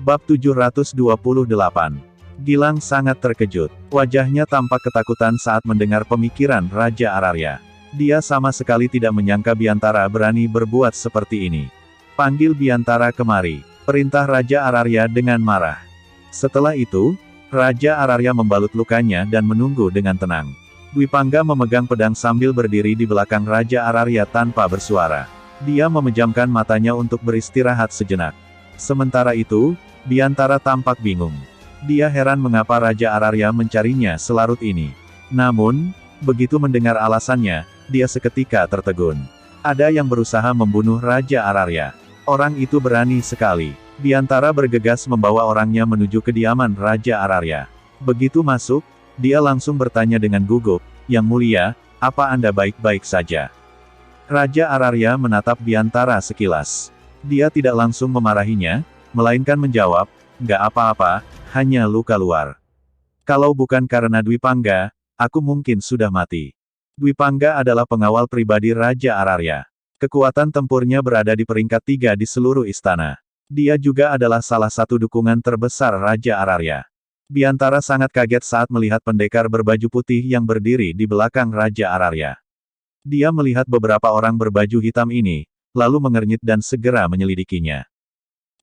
Bab 728. Gilang sangat terkejut. Wajahnya tampak ketakutan saat mendengar pemikiran Raja Ararya. Dia sama sekali tidak menyangka Biantara berani berbuat seperti ini. "Panggil Biantara kemari," perintah Raja Ararya dengan marah. Setelah itu, Raja Ararya membalut lukanya dan menunggu dengan tenang. Dwi Pangga memegang pedang sambil berdiri di belakang Raja Ararya tanpa bersuara. Dia memejamkan matanya untuk beristirahat sejenak. Sementara itu, Biantara tampak bingung. Dia heran mengapa Raja Ararya mencarinya selarut ini. Namun, begitu mendengar alasannya, dia seketika tertegun. Ada yang berusaha membunuh Raja Ararya. Orang itu berani sekali. Biantara bergegas membawa orangnya menuju kediaman Raja Ararya. Begitu masuk, dia langsung bertanya dengan gugup, "Yang mulia, apa Anda baik-baik saja?" Raja Ararya menatap Biantara sekilas. Dia tidak langsung memarahinya, melainkan menjawab, "Nggak apa-apa, hanya luka luar. Kalau bukan karena Dwi Pangga, aku mungkin sudah mati." Dwi Pangga adalah pengawal pribadi Raja Ararya. Kekuatan tempurnya berada di peringkat 3 di seluruh istana. Dia juga adalah salah satu dukungan terbesar Raja Ararya. Biantara sangat kaget saat melihat pendekar berbaju putih yang berdiri di belakang Raja Ararya. Dia melihat beberapa orang berbaju hitam ini, lalu mengernyit dan segera menyelidikinya.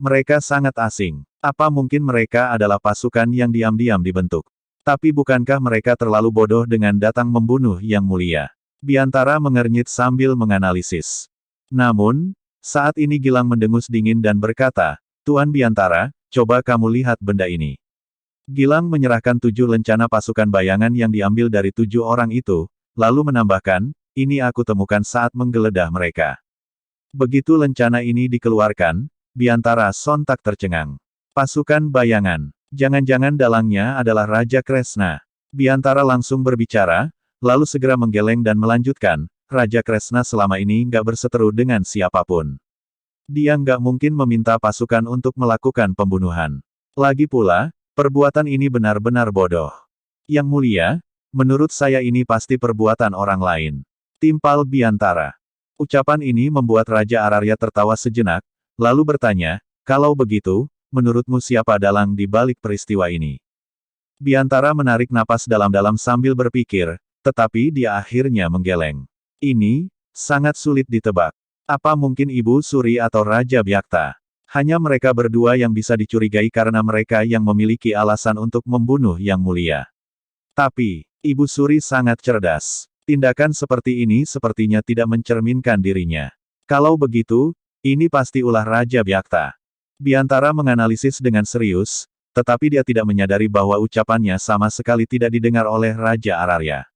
Mereka sangat asing. Apa mungkin mereka adalah pasukan yang diam-diam dibentuk? Tapi bukankah mereka terlalu bodoh dengan datang membunuh Yang Mulia? Biantara mengernyit sambil menganalisis. Namun, saat ini Gilang mendengus dingin dan berkata, "Tuan Biantara, coba kamu lihat benda ini." Gilang menyerahkan 7 lencana pasukan bayangan yang diambil dari 7 orang itu, lalu menambahkan, "Ini aku temukan saat menggeledah mereka." Begitu lencana ini dikeluarkan, Biantara sontak tercengang. Pasukan bayangan. Jangan-jangan dalangnya adalah Raja Kresna. Biantara langsung berbicara, lalu segera menggeleng dan melanjutkan, "Raja Kresna selama ini nggak berseteru dengan siapapun. Dia nggak mungkin meminta pasukan untuk melakukan pembunuhan. Lagi pula, perbuatan ini benar-benar bodoh. Yang Mulia, menurut saya ini pasti perbuatan orang lain." Timpal Biantara. Ucapan ini membuat Raja Ararya tertawa sejenak, lalu bertanya, "Kalau begitu, menurutmu siapa dalang di balik peristiwa ini?" Biantara menarik napas dalam-dalam sambil berpikir, tetapi dia akhirnya menggeleng. Ini sangat sulit ditebak. Apa mungkin Ibu Suri atau Raja Byakta? Hanya mereka berdua yang bisa dicurigai karena mereka yang memiliki alasan untuk membunuh Yang Mulia. Tapi, Ibu Suri sangat cerdas. Tindakan seperti ini sepertinya tidak mencerminkan dirinya. Kalau begitu, ini pasti ulah Raja Byakta. Biantara menganalisis dengan serius, tetapi dia tidak menyadari bahwa ucapannya sama sekali tidak didengar oleh Raja Ararya.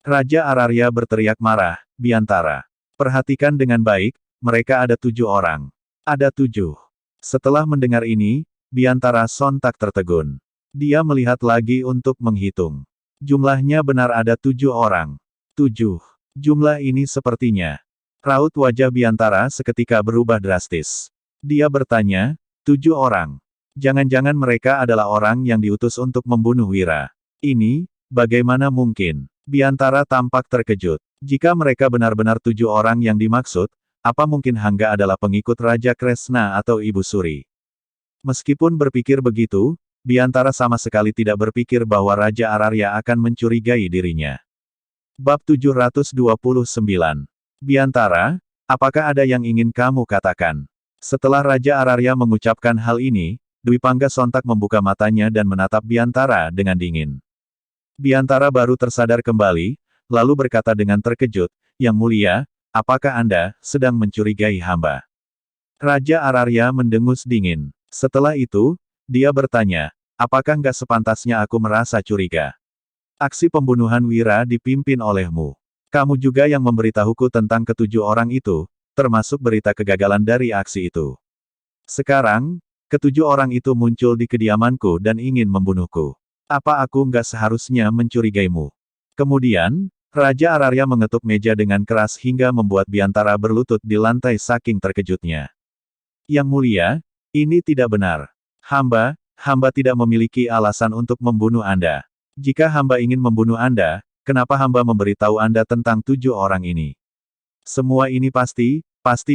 Raja Ararya berteriak marah, "Biantara, perhatikan dengan baik, mereka ada 7 orang. Ada 7. Setelah mendengar ini, Biantara sontak tertegun. Dia melihat lagi untuk menghitung. Jumlahnya benar ada 7 orang. 7. Jumlah ini sepertinya. Raut wajah Biantara seketika berubah drastis. Dia bertanya, 7 orang. Jangan-jangan mereka adalah orang yang diutus untuk membunuh Wira. Ini, bagaimana mungkin? Biantara tampak terkejut. Jika mereka benar-benar 7 orang yang dimaksud, apa mungkin Hangga adalah pengikut Raja Kresna atau Ibu Suri? Meskipun berpikir begitu, Biantara sama sekali tidak berpikir bahwa Raja Ararya akan mencurigai dirinya. Bab 729. Biantara, apakah ada yang ingin kamu katakan? Setelah Raja Ararya mengucapkan hal ini, Dwi Pangga sontak membuka matanya dan menatap Biantara dengan dingin. Biantara baru tersadar kembali, lalu berkata dengan terkejut, "Yang Mulia, apakah Anda sedang mencurigai hamba?" Raja Ararya mendengus dingin. Setelah itu, dia bertanya, "Apakah nggak sepantasnya aku merasa curiga? Aksi pembunuhan Wira dipimpin olehmu. Kamu juga yang memberitahuku tentang ke-7 orang itu, termasuk berita kegagalan dari aksi itu. Sekarang, ke-7 orang itu muncul di kediamanku dan ingin membunuhku. Apa aku nggak seharusnya mencurigaimu?" Kemudian, Raja Ararya mengetuk meja dengan keras hingga membuat Biantara berlutut di lantai saking terkejutnya. "Yang Mulia, ini tidak benar. Hamba tidak memiliki alasan untuk membunuh Anda. Jika hamba ingin membunuh Anda, kenapa hamba memberitahu Anda tentang 7 orang ini? Semua ini pasti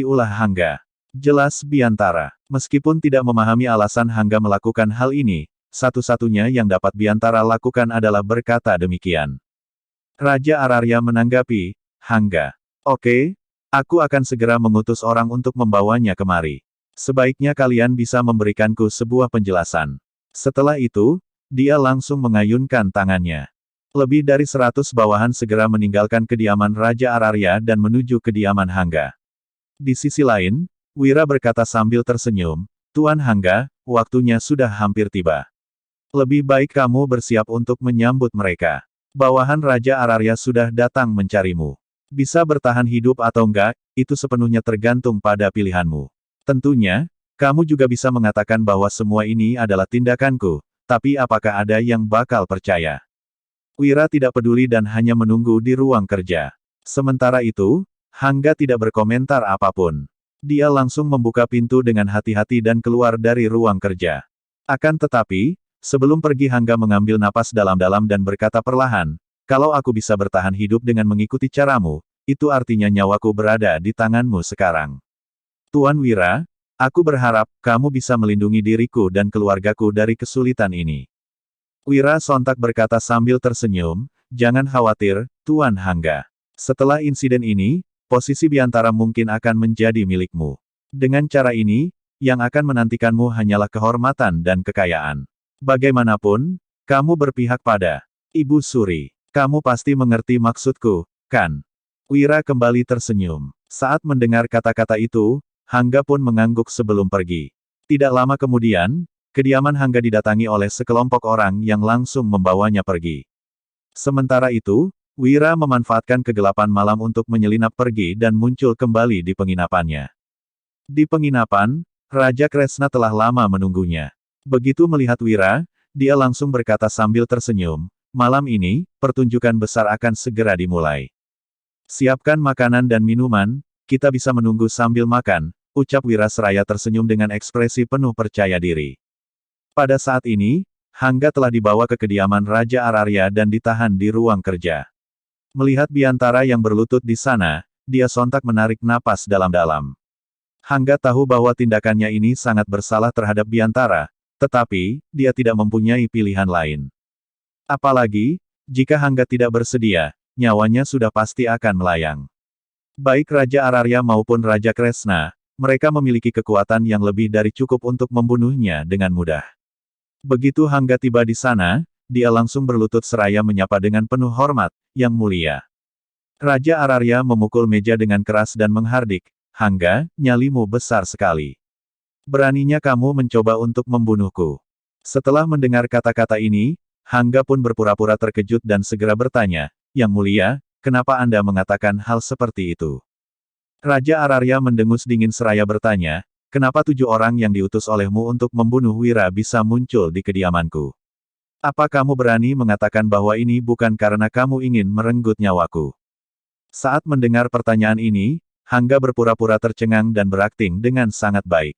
ulah Hangga." Jelas Biantara. Meskipun tidak memahami alasan Hangga melakukan hal ini, satu-satunya yang dapat Biantara lakukan adalah berkata demikian. Raja Ararya menanggapi, Hangga. Oke, aku akan segera mengutus orang untuk membawanya kemari. Sebaiknya kalian bisa memberikanku sebuah penjelasan. Setelah itu, dia langsung mengayunkan tangannya. Lebih dari 100 bawahan segera meninggalkan kediaman Raja Ararya dan menuju kediaman Hangga. Di sisi lain, Wira berkata sambil tersenyum, Tuan Hangga, waktunya sudah hampir tiba. Lebih baik kamu bersiap untuk menyambut mereka. Bawahan Raja Ararya sudah datang mencarimu. Bisa bertahan hidup atau enggak, itu sepenuhnya tergantung pada pilihanmu. Tentunya, kamu juga bisa mengatakan bahwa semua ini adalah tindakanku, tapi apakah ada yang bakal percaya? Wira tidak peduli dan hanya menunggu di ruang kerja. Sementara itu, Hangga tidak berkomentar apapun. Dia langsung membuka pintu dengan hati-hati dan keluar dari ruang kerja. Akan tetapi, sebelum pergi Hangga mengambil napas dalam-dalam dan berkata perlahan, kalau aku bisa bertahan hidup dengan mengikuti caramu, itu artinya nyawaku berada di tanganmu sekarang. Tuan Wira, aku berharap kamu bisa melindungi diriku dan keluargaku dari kesulitan ini. Wira sontak berkata sambil tersenyum, jangan khawatir, Tuan Hangga. Setelah insiden ini, posisi Biantara mungkin akan menjadi milikmu. Dengan cara ini, yang akan menantikanmu hanyalah kehormatan dan kekayaan. Bagaimanapun, kamu berpihak pada Ibu Suri. Kamu pasti mengerti maksudku, kan? Wira kembali tersenyum. Saat mendengar kata-kata itu, Hangga pun mengangguk sebelum pergi. Tidak lama kemudian, kediaman Hangga didatangi oleh sekelompok orang yang langsung membawanya pergi. Sementara itu, Wira memanfaatkan kegelapan malam untuk menyelinap pergi dan muncul kembali di penginapannya. Di penginapan, Raja Kresna telah lama menunggunya. Begitu melihat Wira, dia langsung berkata sambil tersenyum, malam ini, pertunjukan besar akan segera dimulai. Siapkan makanan dan minuman, kita bisa menunggu sambil makan, ucap Wira seraya tersenyum dengan ekspresi penuh percaya diri. Pada saat ini, Hangga telah dibawa ke kediaman Raja Ararya dan ditahan di ruang kerja. Melihat Biantara yang berlutut di sana, dia sontak menarik napas dalam-dalam. Hangga tahu bahwa tindakannya ini sangat bersalah terhadap Biantara, tetapi, dia tidak mempunyai pilihan lain. Apalagi, jika Hangga tidak bersedia, nyawanya sudah pasti akan melayang. Baik Raja Ararya maupun Raja Kresna, mereka memiliki kekuatan yang lebih dari cukup untuk membunuhnya dengan mudah. Begitu Hangga tiba di sana, dia langsung berlutut seraya menyapa dengan penuh hormat, Yang Mulia. Raja Ararya memukul meja dengan keras dan menghardik, Hangga, nyalimu besar sekali. Beraninya kamu mencoba untuk membunuhku. Setelah mendengar kata-kata ini, Hangga pun berpura-pura terkejut dan segera bertanya, Yang Mulia, kenapa Anda mengatakan hal seperti itu? Raja Ararya mendengus dingin seraya bertanya, kenapa 7 orang yang diutus olehmu untuk membunuh Wira bisa muncul di kediamanku? Apa kamu berani mengatakan bahwa ini bukan karena kamu ingin merenggut nyawaku? Saat mendengar pertanyaan ini, Hangga berpura-pura tercengang dan berakting dengan sangat baik.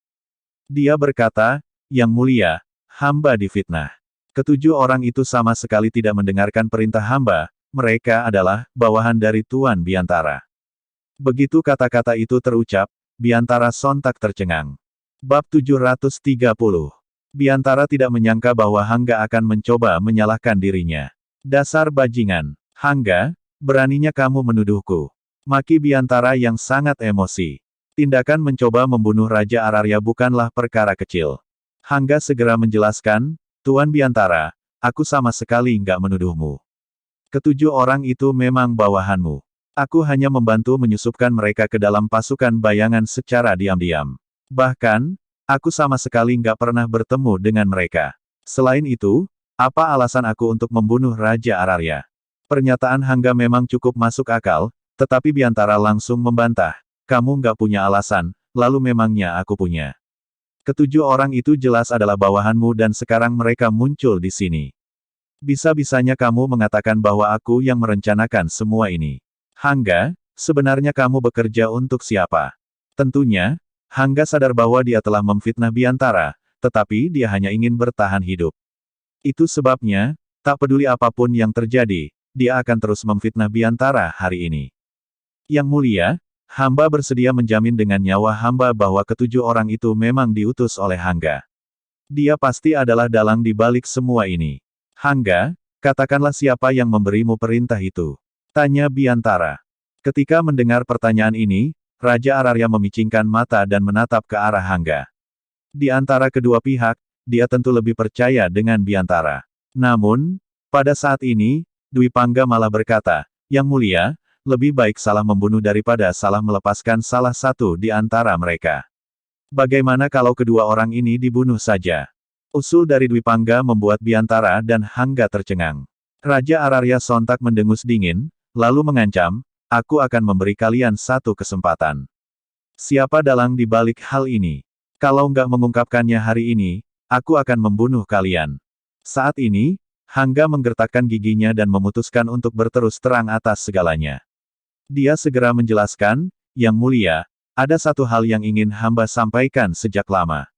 Dia berkata, Yang Mulia, hamba difitnah. Ketujuh orang itu sama sekali tidak mendengarkan perintah hamba, mereka adalah bawahan dari Tuan Biantara. Begitu kata-kata itu terucap, Biantara sontak tercengang. Bab 730. Biantara tidak menyangka bahwa Hangga akan mencoba menyalahkan dirinya. Dasar bajingan. Hangga, beraninya kamu menuduhku. Maki Biantara yang sangat emosi. Tindakan mencoba membunuh Raja Ararya bukanlah perkara kecil. Hangga segera menjelaskan, Tuan Biantara, aku sama sekali nggak menuduhmu. Ketujuh orang itu memang bawahanmu. Aku hanya membantu menyusupkan mereka ke dalam pasukan bayangan secara diam-diam. Bahkan, aku sama sekali nggak pernah bertemu dengan mereka. Selain itu, apa alasan aku untuk membunuh Raja Ararya? Pernyataan Hangga memang cukup masuk akal, tetapi Biantara langsung membantah. Kamu nggak punya alasan, lalu memangnya aku punya. Ketujuh orang itu jelas adalah bawahanmu dan sekarang mereka muncul di sini. Bisa-bisanya kamu mengatakan bahwa aku yang merencanakan semua ini. Hangga, sebenarnya kamu bekerja untuk siapa? Tentunya, Hangga sadar bahwa dia telah memfitnah Biantara, tetapi dia hanya ingin bertahan hidup. Itu sebabnya, tak peduli apapun yang terjadi, dia akan terus memfitnah Biantara hari ini. Yang Mulia, Hamba bersedia menjamin dengan nyawa hamba bahwa ketujuh orang itu memang diutus oleh Hangga. Dia pasti adalah dalang di balik semua ini. Hangga, katakanlah siapa yang memberimu perintah itu? Tanya Biantara. Ketika mendengar pertanyaan ini, Raja Ararya memicingkan mata dan menatap ke arah Hangga. Di antara kedua pihak, dia tentu lebih percaya dengan Biantara. Namun, pada saat ini, Dwi Pangga malah berkata, "Yang mulia, lebih baik salah membunuh daripada salah melepaskan salah satu di antara mereka. Bagaimana kalau kedua orang ini dibunuh saja?" Usul dari Dwi Pangga membuat Biantara dan Hangga tercengang. Raja Ararya sontak mendengus dingin, lalu mengancam, "Aku akan memberi kalian satu kesempatan. Siapa dalang di balik hal ini? Kalau nggak mengungkapkannya hari ini, aku akan membunuh kalian." Saat ini, Hangga menggertakkan giginya dan memutuskan untuk berterus terang atas segalanya. Dia segera menjelaskan, "Yang mulia, ada satu hal yang ingin hamba sampaikan sejak lama.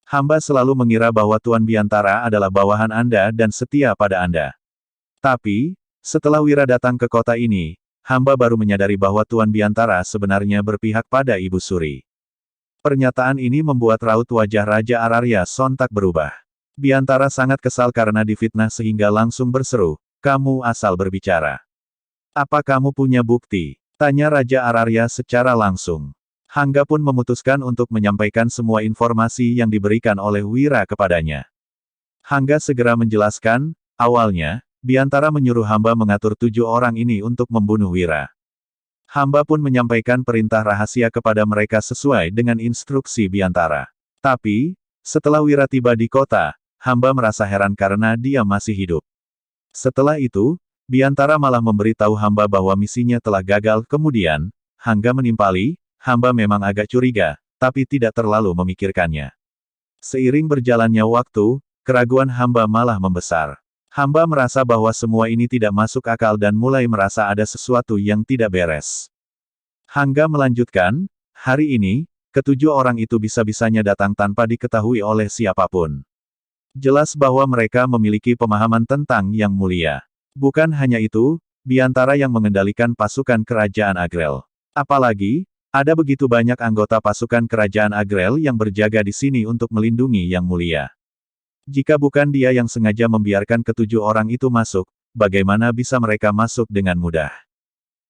Hamba selalu mengira bahwa Tuan Biantara adalah bawahan Anda dan setia pada Anda. Tapi, setelah Wira datang ke kota ini, hamba baru menyadari bahwa Tuan Biantara sebenarnya berpihak pada Ibu Suri." Pernyataan ini membuat raut wajah Raja Ararya sontak berubah. Biantara sangat kesal karena difitnah sehingga langsung berseru, "Kamu asal berbicara. Apa kamu punya bukti?" Tanya Raja Ararya secara langsung. Hangga pun memutuskan untuk menyampaikan semua informasi yang diberikan oleh Wira kepadanya. Hangga segera menjelaskan, awalnya, Biantara menyuruh hamba mengatur 7 orang ini untuk membunuh Wira. Hamba pun menyampaikan perintah rahasia kepada mereka sesuai dengan instruksi Biantara. Tapi, setelah Wira tiba di kota, hamba merasa heran karena dia masih hidup. Setelah itu, Biantara malah memberitahu hamba bahwa misinya telah gagal. Kemudian, Hangga menimpali, hamba memang agak curiga, tapi tidak terlalu memikirkannya. Seiring berjalannya waktu, keraguan hamba malah membesar. Hamba merasa bahwa semua ini tidak masuk akal dan mulai merasa ada sesuatu yang tidak beres. Hangga melanjutkan, hari ini, ketujuh orang itu bisa-bisanya datang tanpa diketahui oleh siapapun. Jelas bahwa mereka memiliki pemahaman tentang Yang Mulia. Bukan hanya itu, Biantara yang mengendalikan pasukan kerajaan Agrel. Apalagi, ada begitu banyak anggota pasukan kerajaan Agrel yang berjaga di sini untuk melindungi Yang Mulia. Jika bukan dia yang sengaja membiarkan ketujuh orang itu masuk, bagaimana bisa mereka masuk dengan mudah?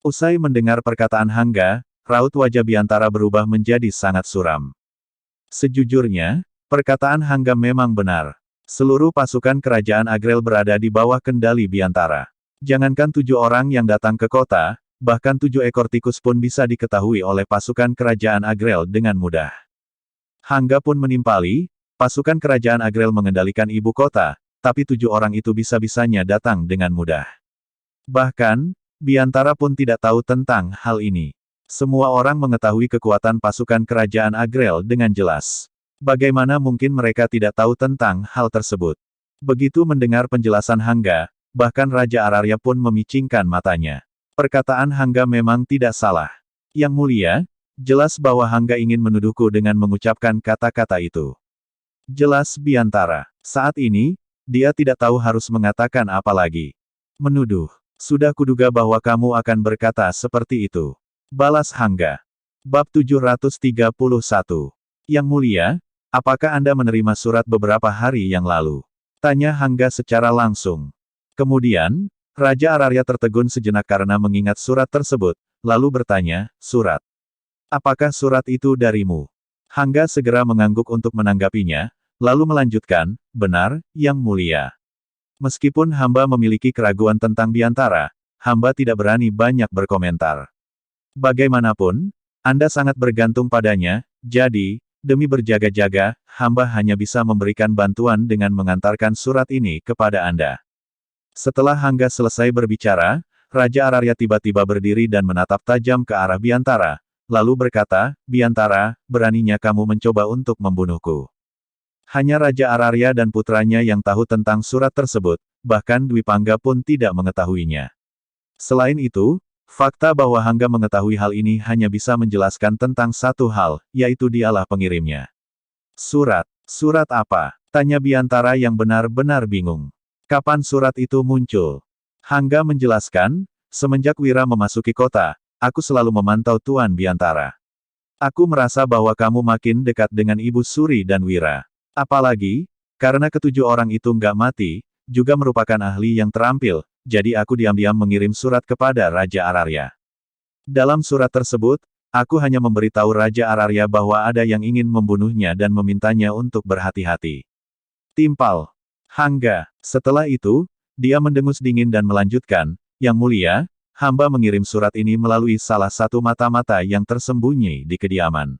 Usai mendengar perkataan Hangga, raut wajah Biantara berubah menjadi sangat suram. Sejujurnya, perkataan Hangga memang benar. Seluruh pasukan kerajaan Agrel berada di bawah kendali Biantara. Jangankan 7 orang yang datang ke kota, bahkan 7 ekor tikus pun bisa diketahui oleh pasukan kerajaan Agrel dengan mudah. Hangga pun menimpali, pasukan kerajaan Agrel mengendalikan ibu kota, tapi 7 orang itu bisa-bisanya datang dengan mudah. Bahkan, Biantara pun tidak tahu tentang hal ini. Semua orang mengetahui kekuatan pasukan kerajaan Agrel dengan jelas. Bagaimana mungkin mereka tidak tahu tentang hal tersebut? Begitu mendengar penjelasan Hangga, bahkan Raja Ararya pun memicingkan matanya. Perkataan Hangga memang tidak salah. Yang Mulia, jelas bahwa Hangga ingin menuduhku dengan mengucapkan kata-kata itu. Jelas Biantara. Saat ini, dia tidak tahu harus mengatakan apa lagi. Menuduh. Sudah kuduga bahwa kamu akan berkata seperti itu. Balas Hangga. Bab 731. Yang Mulia, apakah Anda menerima surat beberapa hari yang lalu? Tanya Hangga secara langsung. Kemudian, Raja Ararya tertegun sejenak karena mengingat surat tersebut, lalu bertanya, "Surat? Apakah surat itu darimu?" Hangga segera mengangguk untuk menanggapinya, lalu melanjutkan, "Benar, Yang Mulia. Meskipun hamba memiliki keraguan tentang Biantara, hamba tidak berani banyak berkomentar. Bagaimanapun, Anda sangat bergantung padanya, jadi, demi berjaga-jaga, hamba hanya bisa memberikan bantuan dengan mengantarkan surat ini kepada Anda." Setelah Hangga selesai berbicara, Raja Ararya tiba-tiba berdiri dan menatap tajam ke arah Biantara, lalu berkata, "Biantara, beraninya kamu mencoba untuk membunuhku." Hanya Raja Ararya dan putranya yang tahu tentang surat tersebut, bahkan Dwi Pangga pun tidak mengetahuinya. Selain itu, fakta bahwa Hangga mengetahui hal ini hanya bisa menjelaskan tentang satu hal, yaitu dialah pengirimnya. "Surat? Surat apa?" tanya Biantara yang benar-benar bingung. "Kapan surat itu muncul?" Hangga menjelaskan, "Semenjak Wira memasuki kota, aku selalu memantau Tuan Biantara. Aku merasa bahwa kamu makin dekat dengan Ibu Suri dan Wira. Apalagi, karena ketujuh orang itu nggak mati, juga merupakan ahli yang terampil, jadi aku diam-diam mengirim surat kepada Raja Ararya. Dalam surat tersebut, aku hanya memberitahu Raja Ararya bahwa ada yang ingin membunuhnya dan memintanya untuk berhati-hati. Timpal. Hangga. Setelah itu, dia mendengus dingin dan melanjutkan, Yang Mulia, hamba mengirim surat ini melalui salah satu mata-mata yang tersembunyi di kediaman.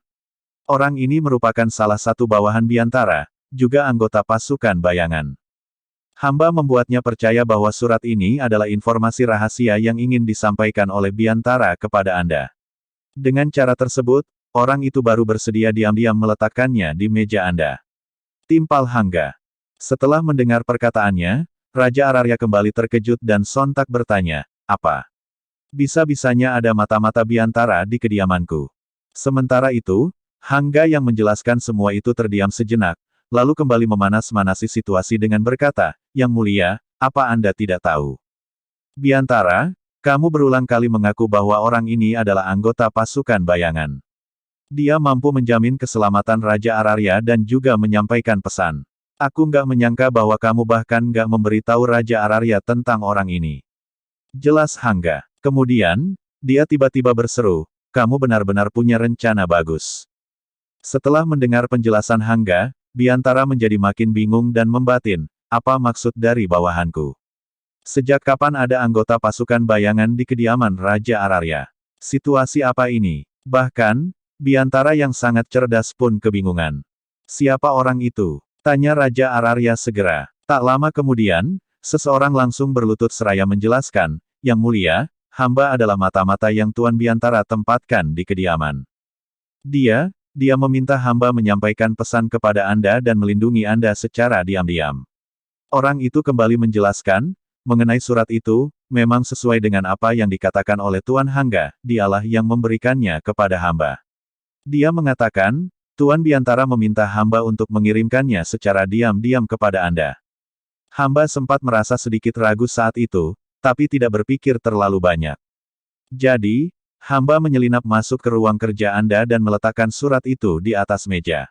Orang ini merupakan salah satu bawahan Biantara, juga anggota pasukan bayangan. Hamba membuatnya percaya bahwa surat ini adalah informasi rahasia yang ingin disampaikan oleh Biantara kepada Anda. Dengan cara tersebut, orang itu baru bersedia diam-diam meletakkannya di meja Anda. Timpal Hangga. Setelah mendengar perkataannya, Raja Ararya kembali terkejut dan sontak bertanya, apa? Bisa-bisanya ada mata-mata Biantara di kediamanku. Sementara itu, Hangga yang menjelaskan semua itu terdiam sejenak, lalu kembali memanas-manasi situasi dengan berkata, Yang Mulia, apa Anda tidak tahu? Biantara, kamu berulang kali mengaku bahwa orang ini adalah anggota pasukan bayangan. Dia mampu menjamin keselamatan Raja Ararya dan juga menyampaikan pesan. Aku nggak menyangka bahwa kamu bahkan nggak memberitahu Raja Ararya tentang orang ini. Jelas Hangga. Kemudian, dia tiba-tiba berseru, kamu benar-benar punya rencana bagus. Setelah mendengar penjelasan Hangga, Biantara menjadi makin bingung dan membatin, apa maksud dari bawahanku? Sejak kapan ada anggota pasukan bayangan di kediaman Raja Ararya? Situasi apa ini? Bahkan, Biantara yang sangat cerdas pun kebingungan. Siapa orang itu? Tanya Raja Ararya segera. Tak lama kemudian, seseorang langsung berlutut seraya menjelaskan, Yang Mulia, hamba adalah mata-mata yang Tuan Biantara tempatkan di kediaman. Dia meminta hamba menyampaikan pesan kepada Anda dan melindungi Anda secara diam-diam. Orang itu kembali menjelaskan, mengenai surat itu, memang sesuai dengan apa yang dikatakan oleh Tuan Hangga, dialah yang memberikannya kepada hamba. Dia mengatakan, Tuan Biantara meminta hamba untuk mengirimkannya secara diam-diam kepada Anda. Hamba sempat merasa sedikit ragu saat itu, tapi tidak berpikir terlalu banyak. Jadi, hamba menyelinap masuk ke ruang kerja Anda dan meletakkan surat itu di atas meja.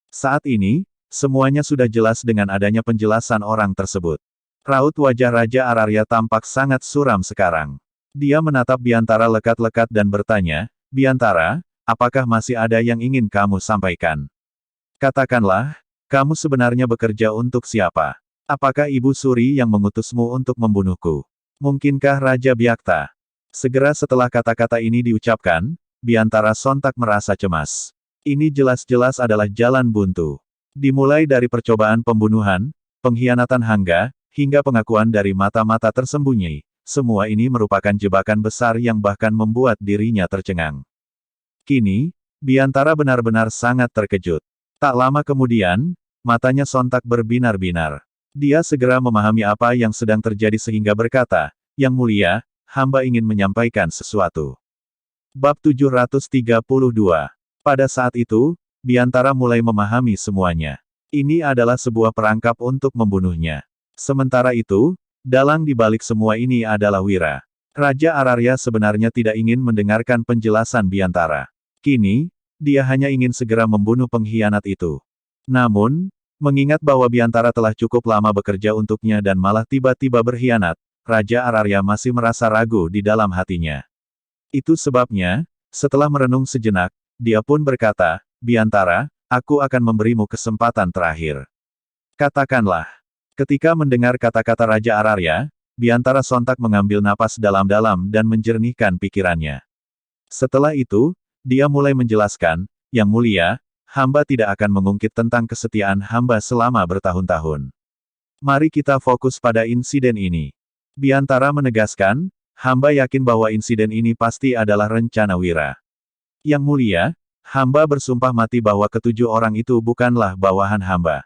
Saat ini, semuanya sudah jelas dengan adanya penjelasan orang tersebut. Raut wajah Raja Ararya tampak sangat suram sekarang. Dia menatap Biantara lekat-lekat dan bertanya, Biantara, apakah masih ada yang ingin kamu sampaikan? Katakanlah, kamu sebenarnya bekerja untuk siapa? Apakah Ibu Suri yang mengutusmu untuk membunuhku? Mungkinkah Raja Byakta? Segera setelah kata-kata ini diucapkan, Biantara sontak merasa cemas. Ini jelas-jelas adalah jalan buntu. Dimulai dari percobaan pembunuhan, pengkhianatan Hangga, hingga pengakuan dari mata-mata tersembunyi, semua ini merupakan jebakan besar yang bahkan membuat dirinya tercengang. Kini, Biantara benar-benar sangat terkejut. Tak lama kemudian, matanya sontak berbinar-binar. Dia segera memahami apa yang sedang terjadi sehingga berkata, Yang Mulia, hamba ingin menyampaikan sesuatu. Bab 732. Pada saat itu, Biantara mulai memahami semuanya. Ini adalah sebuah perangkap untuk membunuhnya. Sementara itu, dalang di balik semua ini adalah Wira. Raja Ararya sebenarnya tidak ingin mendengarkan penjelasan Biantara. Kini, dia hanya ingin segera membunuh pengkhianat itu. Namun, mengingat bahwa Biantara telah cukup lama bekerja untuknya dan malah tiba-tiba berkhianat, Raja Ararya masih merasa ragu di dalam hatinya. Itu sebabnya, setelah merenung sejenak, dia pun berkata, Biantara, aku akan memberimu kesempatan terakhir. Katakanlah. Ketika mendengar kata-kata Raja Ararya, Biantara sontak mengambil napas dalam-dalam dan menjernihkan pikirannya. Setelah itu, dia mulai menjelaskan, Yang Mulia, hamba tidak akan mengungkit tentang kesetiaan hamba selama bertahun-tahun. Mari kita fokus pada insiden ini. Biantara menegaskan, hamba yakin bahwa insiden ini pasti adalah rencana Wira. Yang Mulia, hamba bersumpah mati bahwa ketujuh orang itu bukanlah bawahan hamba.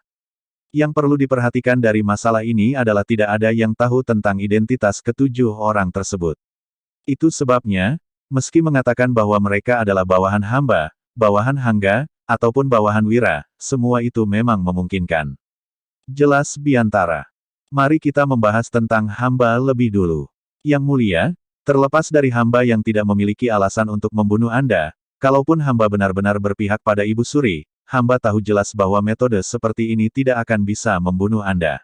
Yang perlu diperhatikan dari masalah ini adalah tidak ada yang tahu tentang identitas ketujuh orang tersebut. Itu sebabnya, meski mengatakan bahwa mereka adalah bawahan hamba, bawahan Hangga, ataupun bawahan Wira, semua itu memang memungkinkan. Jelas Biantara. Mari kita membahas tentang hamba lebih dulu. Yang Mulia, Terlepas dari hamba yang tidak memiliki alasan untuk membunuh Anda, kalaupun hamba benar-benar berpihak pada Ibu Suri, hamba tahu jelas bahwa metode seperti ini tidak akan bisa membunuh Anda.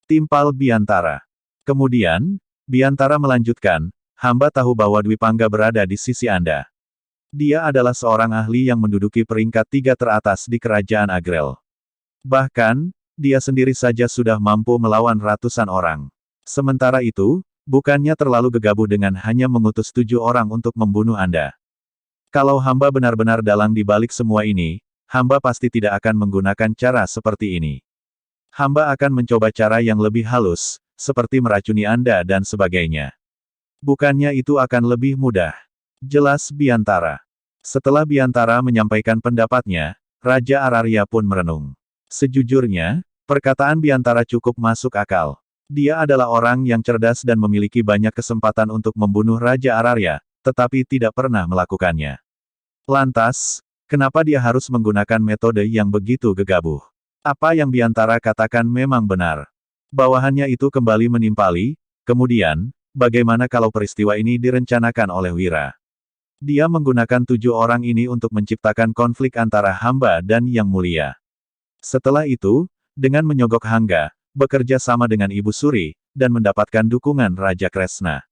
Timpal Biantara. Kemudian, Biantara melanjutkan, hamba tahu bahwa Dwi Pangga berada di sisi Anda. Dia adalah seorang ahli yang menduduki peringkat 3 teratas di Kerajaan Agrel. Bahkan, dia sendiri saja sudah mampu melawan ratusan orang. Sementara itu, bukannya terlalu gegabah dengan hanya mengutus 7 orang untuk membunuh Anda. Kalau hamba benar-benar dalang di balik semua ini, hamba pasti tidak akan menggunakan cara seperti ini. Hamba akan mencoba cara yang lebih halus, seperti meracuni Anda dan sebagainya. Bukannya itu akan lebih mudah? Jelas Biantara. Setelah Biantara menyampaikan pendapatnya, Raja Araria pun merenung. Sejujurnya, perkataan Biantara cukup masuk akal. Dia adalah orang yang cerdas dan memiliki banyak kesempatan untuk membunuh Raja Araria, tetapi tidak pernah melakukannya. Lantas, kenapa dia harus menggunakan metode yang begitu gegabah? Apa yang Biantara katakan memang benar. Bawahannya itu kembali menimpali, kemudian, bagaimana kalau peristiwa ini direncanakan oleh Wira? Dia menggunakan 7 orang ini untuk menciptakan konflik antara hamba dan Yang Mulia. Setelah itu, dengan menyogok Hangga, bekerja sama dengan Ibu Suri, dan mendapatkan dukungan Raja Kresna.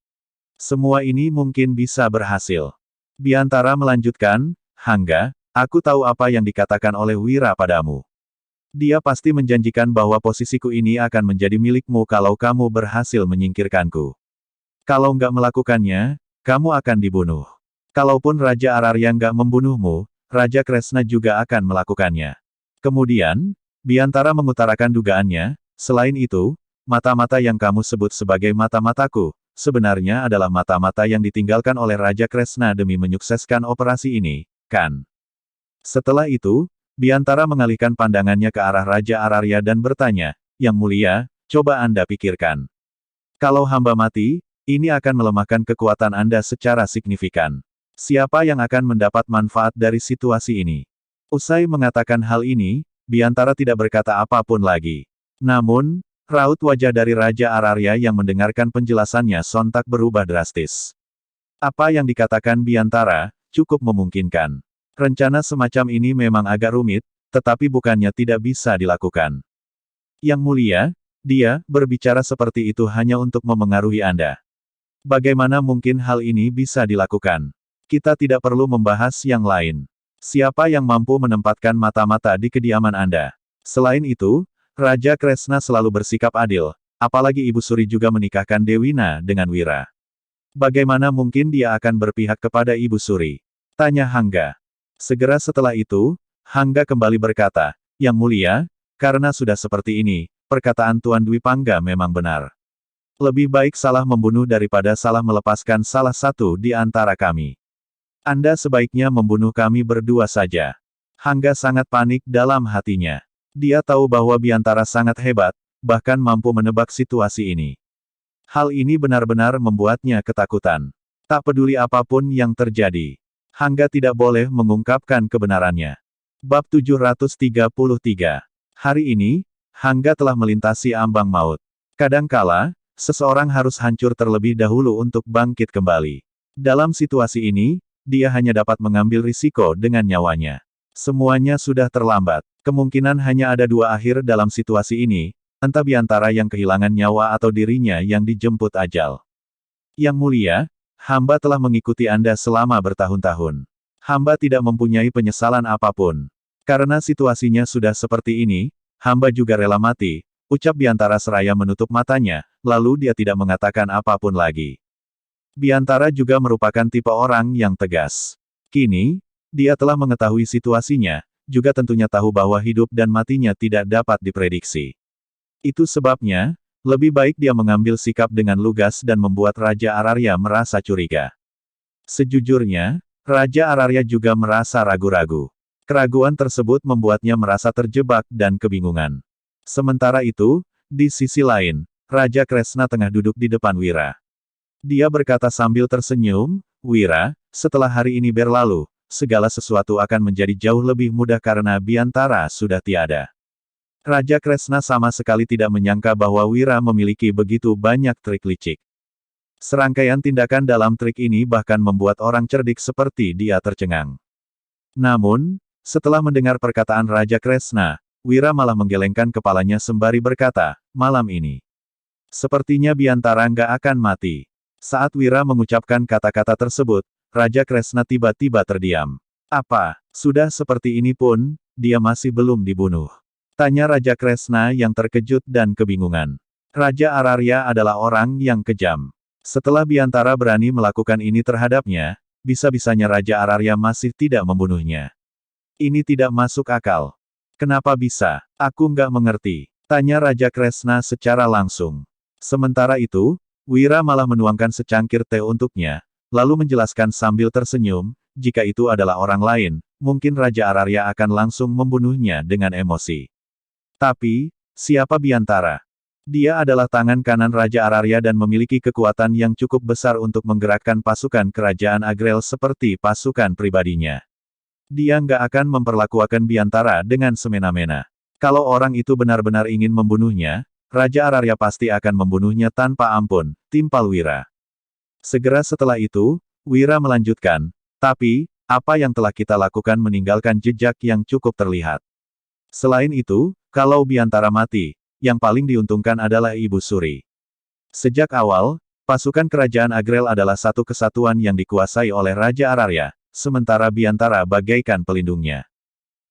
Semua ini mungkin bisa berhasil. Biantara melanjutkan, Hangga, aku tahu apa yang dikatakan oleh Wira padamu. Dia pasti menjanjikan bahwa posisiku ini akan menjadi milikmu kalau kamu berhasil menyingkirkanku. Kalau nggak melakukannya, kamu akan dibunuh. Kalaupun Raja Araria nggak membunuhmu, Raja Kresna juga akan melakukannya. Kemudian, Biantara mengutarakan dugaannya, selain itu, mata-mata yang kamu sebut sebagai mata-mataku, sebenarnya adalah mata-mata yang ditinggalkan oleh Raja Kresna demi menyukseskan operasi ini, kan? Setelah itu, Biantara mengalihkan pandangannya ke arah Raja Araria dan bertanya, Yang Mulia, coba Anda pikirkan. Kalau hamba mati, ini akan melemahkan kekuatan Anda secara signifikan. Siapa yang akan mendapat manfaat dari situasi ini? Usai mengatakan hal ini, Biantara tidak berkata apapun lagi. Namun, raut wajah dari Raja Araria yang mendengarkan penjelasannya sontak berubah drastis. Apa yang dikatakan Biantara, cukup memungkinkan. Rencana semacam ini memang agak rumit, tetapi bukannya tidak bisa dilakukan. Yang Mulia, dia berbicara seperti itu hanya untuk memengaruhi Anda. Bagaimana mungkin hal ini bisa dilakukan? Kita tidak perlu membahas yang lain. Siapa yang mampu menempatkan mata-mata di kediaman Anda? Selain itu, Raja Kresna selalu bersikap adil, apalagi Ibu Suri juga menikahkan Dewina dengan Wira. Bagaimana mungkin dia akan berpihak kepada Ibu Suri? Tanya Hangga. Segera setelah itu, Hangga kembali berkata, Yang Mulia, karena sudah seperti ini, perkataan Tuan Dwi Pangga memang benar. Lebih baik salah membunuh daripada salah melepaskan salah satu di antara kami. Anda sebaiknya membunuh kami berdua saja. Hangga sangat panik dalam hatinya. Dia tahu bahwa Biantara sangat hebat, bahkan mampu menebak situasi ini. Hal ini benar-benar membuatnya ketakutan. Tak peduli apapun yang terjadi, Hangga tidak boleh mengungkapkan kebenarannya. Bab 733. Hari ini, Hangga telah melintasi ambang maut. Kadangkala, seseorang harus hancur terlebih dahulu untuk bangkit kembali. Dalam situasi ini, dia hanya dapat mengambil risiko dengan nyawanya. Semuanya sudah terlambat. Kemungkinan hanya ada 2 akhir dalam situasi ini, entah Biantara yang kehilangan nyawa atau dirinya yang dijemput ajal. Yang Mulia, hamba telah mengikuti Anda selama bertahun-tahun. Hamba tidak mempunyai penyesalan apapun. Karena situasinya sudah seperti ini, hamba juga rela mati, ucap Biantara seraya menutup matanya, lalu dia tidak mengatakan apapun lagi. Biantara juga merupakan tipe orang yang tegas. Kini, dia telah mengetahui situasinya, juga tentunya tahu bahwa hidup dan matinya tidak dapat diprediksi. Itu sebabnya, lebih baik dia mengambil sikap dengan lugas dan membuat Raja Araria merasa curiga. Sejujurnya, Raja Araria juga merasa ragu-ragu. Keraguan tersebut membuatnya merasa terjebak dan kebingungan. Sementara itu, di sisi lain, Raja Kresna tengah duduk di depan Wira. Dia berkata sambil tersenyum, Wira, setelah hari ini berlalu, segala sesuatu akan menjadi jauh lebih mudah karena Biantara sudah tiada. Raja Kresna sama sekali tidak menyangka bahwa Wira memiliki begitu banyak trik licik. Serangkaian tindakan dalam trik ini bahkan membuat orang cerdik seperti dia tercengang. Namun, setelah mendengar perkataan Raja Kresna, Wira malah menggelengkan kepalanya sembari berkata, malam ini. Sepertinya Biantara nggak akan mati. Saat Wira mengucapkan kata-kata tersebut, Raja Kresna tiba-tiba terdiam. Apa, sudah seperti ini pun, dia masih belum dibunuh? Tanya Raja Kresna yang terkejut dan kebingungan. Raja Ararya adalah orang yang kejam. Setelah Biantara berani melakukan ini terhadapnya, bisa-bisanya Raja Ararya masih tidak membunuhnya. Ini tidak masuk akal. Kenapa bisa? Aku nggak mengerti. Tanya Raja Kresna secara langsung. Sementara itu, Wira malah menuangkan secangkir teh untuknya, lalu menjelaskan sambil tersenyum, jika itu adalah orang lain, mungkin Raja Ararya akan langsung membunuhnya dengan emosi. Tapi, siapa Biantara? Dia adalah tangan kanan Raja Ararya dan memiliki kekuatan yang cukup besar untuk menggerakkan pasukan kerajaan Agrel seperti pasukan pribadinya. Dia nggak akan memperlakukan Biantara dengan semena-mena. Kalau orang itu benar-benar ingin membunuhnya, Raja Ararya pasti akan membunuhnya tanpa ampun, timpal Wira. Segera setelah itu, Wira melanjutkan, tapi, apa yang telah kita lakukan meninggalkan jejak yang cukup terlihat. Selain itu, kalau Biantara mati, yang paling diuntungkan adalah Ibu Suri. Sejak awal, pasukan kerajaan Agrel adalah satu kesatuan yang dikuasai oleh Raja Ararya, sementara Biantara bagaikan pelindungnya.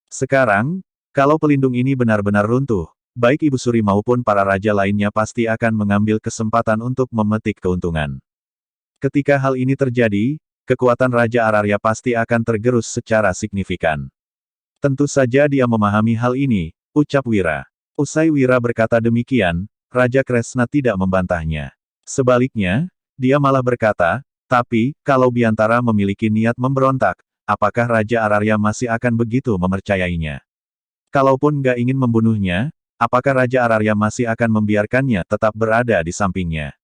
Sekarang, kalau pelindung ini benar-benar runtuh, baik Ibu Suri maupun para raja lainnya pasti akan mengambil kesempatan untuk memetik keuntungan. Ketika hal ini terjadi, kekuatan Raja Ararya pasti akan tergerus secara signifikan. Tentu saja dia memahami hal ini, ucap Wira. Usai Wira berkata demikian, Raja Kresna tidak membantahnya. Sebaliknya, dia malah berkata, tapi, kalau Biantara memiliki niat memberontak, apakah Raja Ararya masih akan begitu mempercayainya? Kalaupun nggak ingin membunuhnya, apakah Raja Ararya masih akan membiarkannya tetap berada di sampingnya?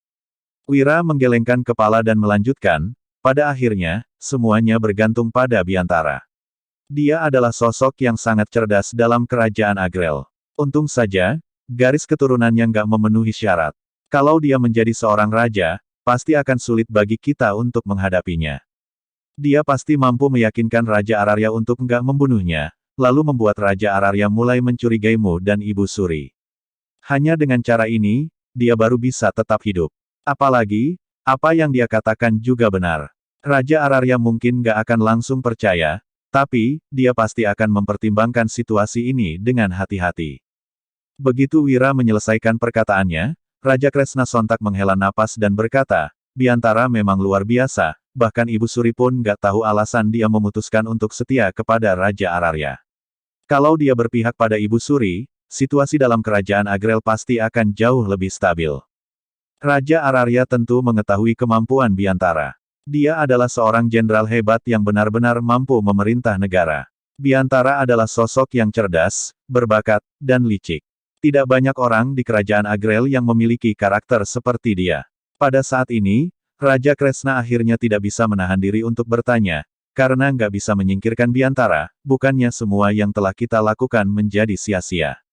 Wira menggelengkan kepala dan melanjutkan, pada akhirnya, semuanya bergantung pada Biantara. Dia adalah sosok yang sangat cerdas dalam kerajaan Agrel. Untung saja, garis keturunannya nggak memenuhi syarat. Kalau dia menjadi seorang raja, pasti akan sulit bagi kita untuk menghadapinya. Dia pasti mampu meyakinkan Raja Ararya untuk nggak membunuhnya, lalu membuat Raja Ararya mulai mencurigaimu dan Ibu Suri. Hanya dengan cara ini, dia baru bisa tetap hidup. Apalagi, apa yang dia katakan juga benar. Raja Ararya mungkin nggak akan langsung percaya, tapi, dia pasti akan mempertimbangkan situasi ini dengan hati-hati. Begitu Wira menyelesaikan perkataannya, Raja Kresna sontak menghela napas dan berkata, Biantara memang luar biasa, bahkan Ibu Suri pun nggak tahu alasan dia memutuskan untuk setia kepada Raja Ararya. Kalau dia berpihak pada Ibu Suri, situasi dalam kerajaan Agrel pasti akan jauh lebih stabil. Raja Ararya tentu mengetahui kemampuan Biantara. Dia adalah seorang jenderal hebat yang benar-benar mampu memerintah negara. Biantara adalah sosok yang cerdas, berbakat, dan licik. Tidak banyak orang di kerajaan Agrel yang memiliki karakter seperti dia. Pada saat ini, Raja Kresna akhirnya tidak bisa menahan diri untuk bertanya, karena nggak bisa menyingkirkan Biantara, bukannya semua yang telah kita lakukan menjadi sia-sia.